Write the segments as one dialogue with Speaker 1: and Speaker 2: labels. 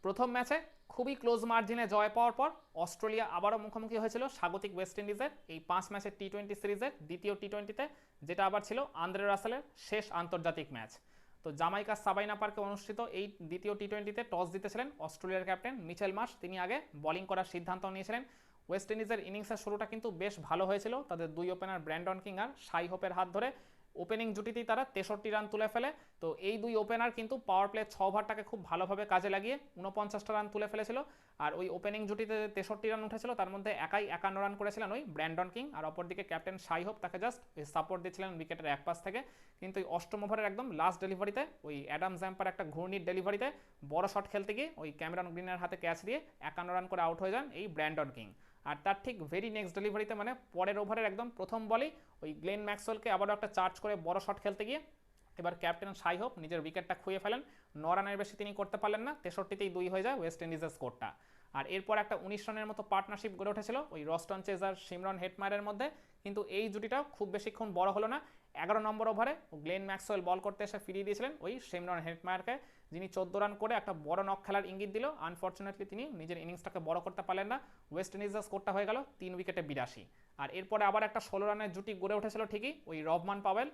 Speaker 1: প্রথম ম্যাচে খুবই ক্লোজ মার্জিনে জয় পাওয়ার পর অস্ট্রেলিয়া আবারও মুখোমুখি হয়েছিল স্বাগতিক ওয়েস্ট ইন্ডিজের এই 5 ম্যাচের টি-20 সিরিজের দ্বিতীয় টি-20তে, যেটা আবার ছিল আন্দ্রে রাসেলের শেষ আন্তর্জাতিক ম্যাচ। তো জামাইকার সাবাইনা পার্কে অনুষ্ঠিত এই দ্বিতীয় টি-20তে টস জিতেছিলেন অস্ট্রেলিয়ার ক্যাপ্টেন মিচেল মার্শ। তিনি আগে বোলিং করার সিদ্ধান্ত নিয়েছিলেন। ওয়েস্ট ইন্ডিজের ইনিংসের শুরুটা কিন্তু বেশ ভালো হয়েছিল তাদের দুই ওপেনার ব্র্যান্ডন কিং আর শাই হোপের হাত ধরে। ওপেনিং জুটিতেই তারা 63 রান তুলে ফেলে। তো এই দুই ওপেনার কিন্তু পাওয়ার প্লে 6 ওভারটাকে খুব ভালোভাবে কাজে লাগিয়ে 49টা রান তুলে ফেলেছিল। আর ওই ওপেনিং জুটিতে 63 রান উঠেছিল, তার মধ্যে একাই 51 রান করেছিলেন ওই ব্র্যান্ডন কিং, আর অপরদিকে ক্যাপ্টেন শাই হোপ তাকে জাস্ট সাপোর্ট দিচ্ছিলেন উইকেটের এক পাশ থেকে। কিন্তু ওই অষ্টম ওভারের একদম লাস্ট ডেলিভারিতে ওই অ্যাডাম জ্যাম্পার একটা ঘূর্ণির ডেলিভারিতে বড় শট খেলতে গিয়ে ওই ক্যামেরন গ্রিনের হাতে ক্যাচ দিয়ে 51 রান করে আউট হয়ে যান এই ব্র্যান্ডন কিং। আর তার ঠিক ভেরি নেক্সট ডেলিভারিতে মানে পরের ওভারের একদম প্রথম বলেই ওই গ্লেন ম্যাক্সওয়েলকে আবারও একটা চার্জ করে বড় শট খেলতে গিয়ে এবার ক্যাপ্টেন শাই হোপ নিজের উইকেটটা খুঁয়ে ফেলেন। 9 রানের বেশি তিনি করতে পারলেন না, 63তেই 2 হয়ে যায় ওয়েস্ট ইন্ডিজের স্কোরটা। আর এরপর একটা 19 রানের মতো পার্টনারশিপ গড়ে উঠেছিল ওই রস্টন চেজ আর সিমরন হেটমায়ারের মধ্যে, কিন্তু এই জুটিটাও খুব বেশিক্ষণ বড় হলো না। 11 নম্বর ওভারে গ্লেন ম্যাক্সওয়েল বল করতে এসে ফিরিয়ে দিয়েছিলেন ওই সিমরন হেটমায়ারকে, যিনি 14 রান করে একটা বড় নক খেলার ইঙ্গিত দিল। আনফর্চুনেটলি তিনি নিজের ইনিংসটাকে বড় করতে পারলেন না। ওয়েস্ট ইন্ডিজের স্কোরটা হয়ে গেল 3 উইকেটে 82। আর এরপরে আবার একটা 16 রানের জুটি গড়ে উঠেছিল ঠিকই ওই রহমান পাওয়েল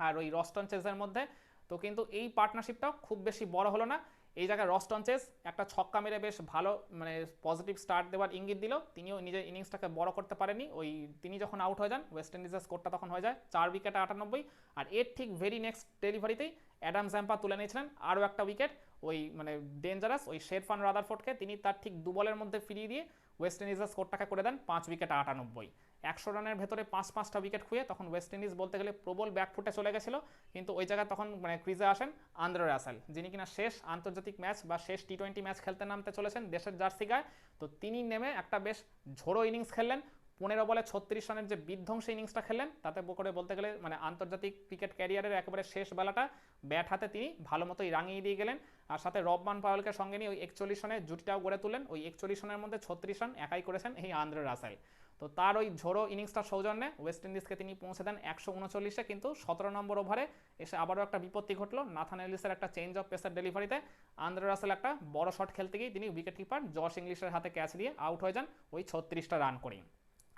Speaker 1: আর ওই রস্টন চেজের মধ্যে। তো কিন্তু এই পার্টনারশিপটাও খুব বেশি বড় হলো না। এই জায়গায় রস্টন চেজ একটা ছক্কা মেরে বেশ ভালো মানে পজিটিভ স্টার্ট দেওয়ার ইঙ্গিত দিল, তিনিও নিজের ইনিংসটাকে বড় করতে পারেনি। ওই তিনি যখন আউট হয়ে যান ওয়েস্ট ইন্ডিজের স্কোরটা তখন হয়ে যায় 4 উইকেটে 98। আর এর ঠিক ভেরি নেক্সট ডেলিভারিতেই অ্যাডাম জ্যাম্পা তুলে নিয়েছিলেন আরও একটা উইকেট ওই মানে ডেঞ্জারাস ওই শেরফান রাদারফোর্ডকে। তিনি তার ঠিক 2 বলের মধ্যে ফিরিয়ে দিয়ে ওয়েস্ট ইন্ডিজের স্কোরটাকে করে দেন 5 উইকেটে 98। 100 রানের ভেতরে 5-5টা উইকেট খুঁয়ে তখন ওয়েস্ট ইন্ডিজ বলতে গেলে প্রবল ব্যাকফুটে চলে গেছিল। কিন্তু ওই জায়গায় তখন মানে ক্রিজে আসেন আন্দ্রে রাসেল, যিনি কিনা শেষ আন্তর্জাতিক ম্যাচ বা শেষ টি-20 ম্যাচ খেলতে নামতে চলেছেন দেশের জার্সি গায়ে। তো তিনি নেমে একটা বেশ ঝোড়ো ইনিংস খেললেন। 15 বলে 36 রানের যে বিধ্বংসী ইনিংসটা খেললেন, তাতে করে বলতে গেলে মানে আন্তর্জাতিক ক্রিকেট ক্যারিয়ারের একেবারে শেষ বেলাটা ব্যাট হাতে তিনি ভালো মতোই রাঙিয়ে দিয়ে গেলেন। আর সাথে রহমান পাওয়েলকে সঙ্গে নিয়ে ওই 41 রানের জুটিটাও গড়ে তুললেন। ওই 41 রানের মধ্যে 36 রান একাই করেছেন এই আন্দ্রে রাসেল। তো তার ওই ঝোড়ো ইনিংসটার সৌজন্যে ওয়েস্ট ইন্ডিজকে তিনি পৌঁছে দেন 139-এ। কিন্তু 17 নম্বর ওভারে এসে আবারও একটা বিপত্তি ঘটলো নাথান এলিসের একটা চেঞ্জ অফ পেসার ডেলিভারিতে। আন্দ্রে রাসেল একটা বড় শট খেলতে গিয়ে তিনি উইকেট কিপার জশ ইংলিশের হাতে ক্যাচ দিয়ে আউট হয়ে যান ওই 36টা রান করেই।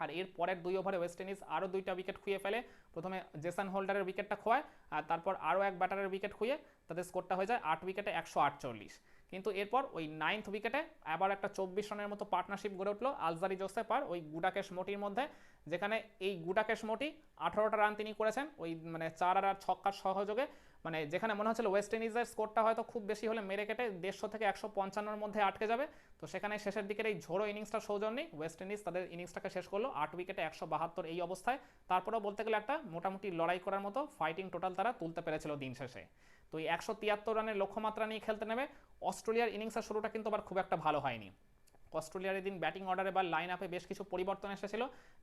Speaker 1: আর এর পরের 2 ওভারে ওয়েস্ট ইন্ডিজ আরও 2টা উইকেট খুঁয়ে ফেলে। প্রথমে জেসন হোল্ডারের উইকেটটা খোয়ায় আর তারপর আরও এক ব্যাটারের উইকেট খুঁয়ে তাদের স্কোরটা হয়ে যায় 8 উইকেটে 148। কিন্তু এরপর ওই 9th উইকেটে আবার একটা 24 রানের মতো পার্টনারশিপ গড়ে উঠলো আলজারি জোসেফ আর ওই গুডাকেশ মোটির মধ্যে, যেখানে এই গুডাকেশ মোটি 18টা রান তিনি করেছেন ওই মানে 4 আর ছক্কার সহযোগে। মানে যেখানে মনে হচ্ছিল ওয়েস্ট ইন্ডিজের স্কোরটা হয়তো খুব বেশি হলে মেরে কেটে 150 থেকে 155-এর মধ্যে আটকে যাবে। তো সেখানে শেষের দিকের এই ঝোড়ো ইনিংসটার সৌজন্যে ওয়েস্ট ইন্ডিজ তাদের ইনিংসটাকে শেষ করলো 8 উইকেটে 172 এই অবস্থায়। তারপরেও বলতে গেলে একটা মোটামুটি লড়াই করার মতো ফাইটিং টোটাল তারা তুলতে পেরেছিল দিন শেষে। তো এই 173 রানের লক্ষ্যমাত্রা নিয়ে খেলতে নেবে অস্ট্রেলিয়ার ইনিংসের শুরুটা কিন্তু আবার খুব একটা ভালো হয়নি। অস্ট্রেলিয়ার এদিন ব্যাটিং অর্ডারে বা লাইন আপে বেশ কিছু পরিবর্তন এসেছিল।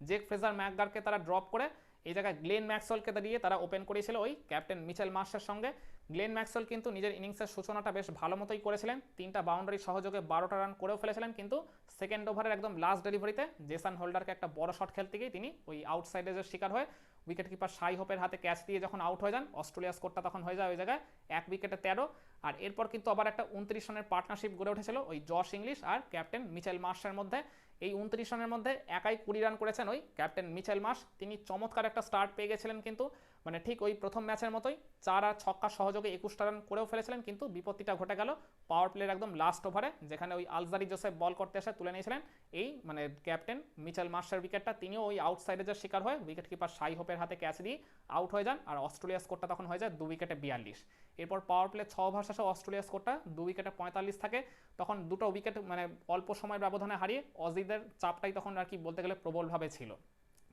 Speaker 1: জেক ফ্রেজার ম্যাকগারকে তারা ড্রপ করে এই জায়গায় গ্লেন ম্যাক্সওয়েলকে দিয়ে তারা ওপেন করেছিল ওই ক্যাপ্টেন মিচেল মার্শের সঙ্গে। গ্লেন ম্যাক্সওয়েল কিন্তু নিজের ইনিংসের সূচনাটা বেশ ভালো মতোই করেছিলেন, 3টা বাউন্ডারি সহযোগে 12টা রান করেও ফেলেছিলেন। কিন্তু সেকেন্ড ওভারের একদম লাস্ট ডেলিভারিতে জেসন হোল্ডারকে একটা বড় শট খেলতে গিয়ে তিনি ওই আউটসাইড এজের শিকার হয়ে উইকেট কিপার শাই হোপের হাতে ক্যাচ দিয়ে যখন আউট হয়ে যান অস্ট্রেলিয়ার স্কোরটা তখন হয়ে যায় ওই জায়গায় 1 উইকেটে 13। আর এরপর কিন্তু আবার একটা 29 রানের পার্টনারশিপ গড়ে উঠেছিল ওই জশ ইংলিশ আর ক্যাপ্টেন মিচেল মার্শের মধ্যে। এই 29 রানের মধ্যে একাই 20 রান করেছেন ওই ক্যাপ্টেন মিচেল মার্শ। তিনি চমৎকার একটা স্টার্ট পেয়ে গেছিলেন, কিন্তু মানে ঠিক ওই প্রথম ম্যাচের মতোই 4 আর ছক্কা সহযোগে 21টা রান করেও ফেলেছিলেন। কিন্তু বিপত্তিটা ঘটে গেল পাওয়ার প্লের একদম লাস্ট ওভারে, যেখানে ওই আলজারি জোসেফ বল করতে এসে তুলে নিয়েছিলেন এই মানে ক্যাপ্টেন মিচেল মার্শের উইকেটটা। তিনিও ওই আউটসাইডের শিকার হয়ে উইকেট কিপার শাই হোপের হাতে ক্যাচ দিয়ে আউট হয়ে যান। আর অস্ট্রেলিয়ার স্কোরটা তখন হয়ে যায় 2 উইকেটে 42। এরপর পাওয়ার প্লে 6 ওভার শেষে অস্ট্রেলিয়ার স্কোরটা 2 উইকেটে 45 থাকে। তখন দুটো উইকেট মানে অল্প সময়ের ব্যবধানে হারিয়ে অজিদের চাপটাই তখন আর কি বলতে গেলে প্রবলভাবে ছিল।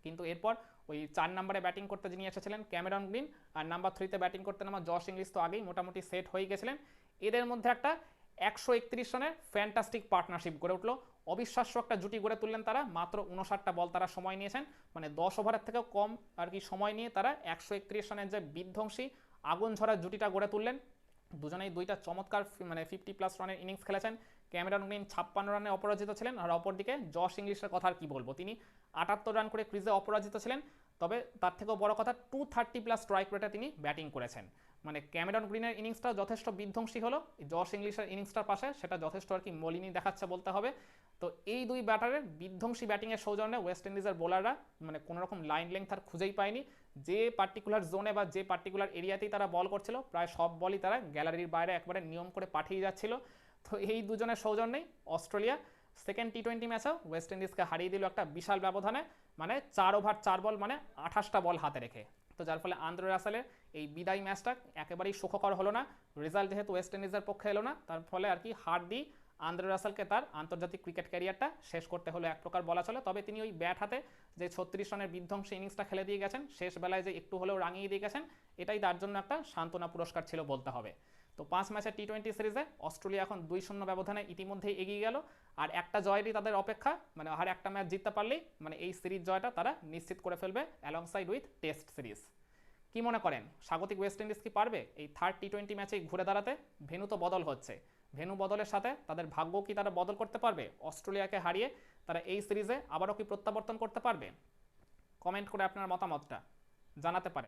Speaker 1: কিন্তু এরপর ওই 4 নম্বরে ব্যাটিং করতে যিনি এসেছিলেন ক্যামেরন গ্রিন আর নাম্বার 3-তে ব্যাটিং করতে নামা জশ ইংলিশ তো আগেই মোটামুটি সেট হয়ে গেছিলেন। এদের মধ্যে একটা 131 রানের ফ্যান্টাস্টিক পার্টনারশিপ গড়ে উঠলো। অবিশ্বাস্য একটা জুটি গড়ে তুললেন তারা। মাত্র 59টা বল তারা সময় নিয়েছেন, মানে 10 ওভারের থেকেও কম আর কি সময় নিয়ে তারা 131 রানের যে বিধ্বংসী আগুন ঝরা জুটিটা গড়ে তুললেন। দুজনেই 2টা চমৎকার মানে 50+ রানের ইনিংস খেলেছেন। ক্যামেরন গ্রিন 56 রানে অপরাজিত ছিলেন, আর অপরদিকে জশ ইংলিশের কথা আর কি বলবো, তিনি 78 রান করে ক্রিজে অপরাজিত ছিলেন। তবে তার থেকেও বড় কথা 230+ স্ট্রাইক রেটে তিনি ব্যাটিং করেছেন। মানে ক্যামেরন গ্রিনের ইনিংসটা যথেষ্ট বিধ্বংসী হলো, জশ ইংলিশের ইনিংসটার পাশে সেটা যথেষ্ট আর কি মলিনী দেখাচ্ছে বলতে হবে। তো এই দুই ব্যাটারের বিধ্বংসী ব্যাটিংয়ের সৌজন্যে ওয়েস্ট ইন্ডিজের বোলাররা মানে কোনো রকম লাইন লেংথ আর খুঁজেই পায়নি। যে পার্টিকুলার জোনে বা যে পার্টিকুলার এরিয়াতেই তারা বল করছিল প্রায় সব বলই তারা গ্যালারির বাইরে একবারে নিয়ম করে পাঠিয়ে যাচ্ছিল। তো এই দুজনের সৌজন্যেই অস্ট্রেলিয়া সেকেন্ড টি-20 ম্যাচেও ওয়েস্ট ইন্ডিজকে হারিয়ে দিল একটা বিশাল ব্যবধানে, মানে 4 ওভার 4 বল মানে 28টা বল হাতে রেখে। তো যার ফলে আন্দ্রে রাসেলের এই বিদায় ম্যাচটা একেবারেই সুখকর হলো না। রেজাল্ট যেহেতু ওয়েস্ট ইন্ডিজের পক্ষে এলো না, তার ফলে আর কি হার দিয়ে আন্দ্রে রাসেলকে তার আন্তর্জাতিক ক্রিকেট ক্যারিয়ারটা শেষ করতে হলো এক প্রকার বলা চলে। তবে তিনি ওই ব্যাট হাতে যে 36 রানের বিধ্বংসী ইনিংসটা খেলে দিয়ে গেছেন, শেষ বেলায় যে একটু হলেও রাঙিয়ে দিয়ে গেছেন, এটাই তার জন্য একটা সান্ত্বনা পুরস্কার ছিল বলতে হবে। তো 5 ম্যাচের টি-20 সিরিজে অস্ট্রেলিয়া এখন 2-0 ব্যবধানে ইতিমধ্যেই এগিয়ে গেল। আর একটা জয়েরই তাদের অপেক্ষা, মানে আর একটা ম্যাচ জিততে পারলেই মানে এই সিরিজ জয়টা তারা নিশ্চিত করে ফেলবে অ্যালংসাইড উইথ টেস্ট সিরিজ। কি মনে করেন, স্বাগতিক ওয়েস্ট ইন্ডিজ কি পারবে এই থার্ড টি-20 ম্যাচেই ঘুরে দাঁড়াতে? ভেন্যু তো বদল হচ্ছে, ভেন্যু বদলের সাথে তাদের ভাগ্য কি তারা বদল করতে পারবে? অস্ট্রেলিয়াকে হারিয়ে তারা এই সিরিজে আবারও কি প্রত্যাবর্তন করতে পারবে? কমেন্ট করে আপনার মতামতটা জানাতে পারেন।